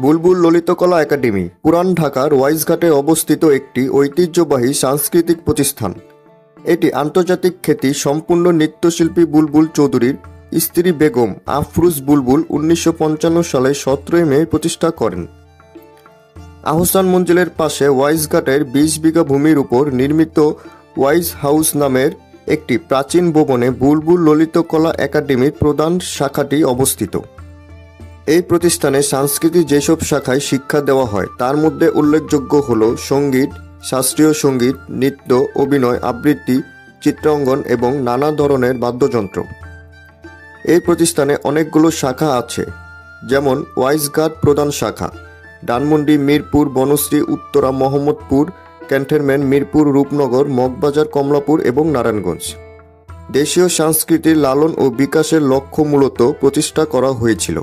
বুলবুল ললিতকলা academy পুরান ঢাকার ওয়াইজঘাটে অবস্থিত একটি ঐতিহ্যবাহী সাংস্কৃতিক প্রতিষ্ঠান। এটি আন্তর্জাতিক খ্যাতি সম্পূর্ণ নৃত্যশিল্পী বুলবুল চৌধুরীর স্ত্রী বেগম আফরুজ বুলবুল 1955 সালে 17 মে প্রতিষ্ঠা করেন। আহসান মঞ্জিলের পাশে ওয়াইজঘাটের 20 বিঘা ভূমির উপর নির্মিত ওয়াইজ হাউস নামের একটি প্রাচীন ভবনে বুলবুল ললিতকলা একাডেমির প্রধান শাখাটি অবস্থিত। এই প্রতিষ্ঠানে সাংস্কৃতিক যেসব শাখায় শিক্ষা দেওয়া হয় তার মধ্যে উল্লেখযোগ্য হল সঙ্গীত, শাস্ত্রীয় সঙ্গীত, নৃত্য, অভিনয়, আবৃত্তি, চিত্রাঙ্কন এবং নানা ধরনের বাদ্যযন্ত্র। এই প্রতিষ্ঠানে অনেকগুলো শাখা আছে, যেমন ওয়াইজঘাট প্রধান শাখা, ধানমন্ডি, মিরপুর, বনশ্রী, উত্তরা, মোহাম্মদপুর, ক্যান্টনমেন্ট, মিরপুর, রূপনগর, মগবাজার, কমলাপুর এবং নারায়ণগঞ্জ। দেশীয় সংস্কৃতির লালন ও বিকাশের লক্ষ্য মূলত প্রতিষ্ঠা করা হয়েছিল।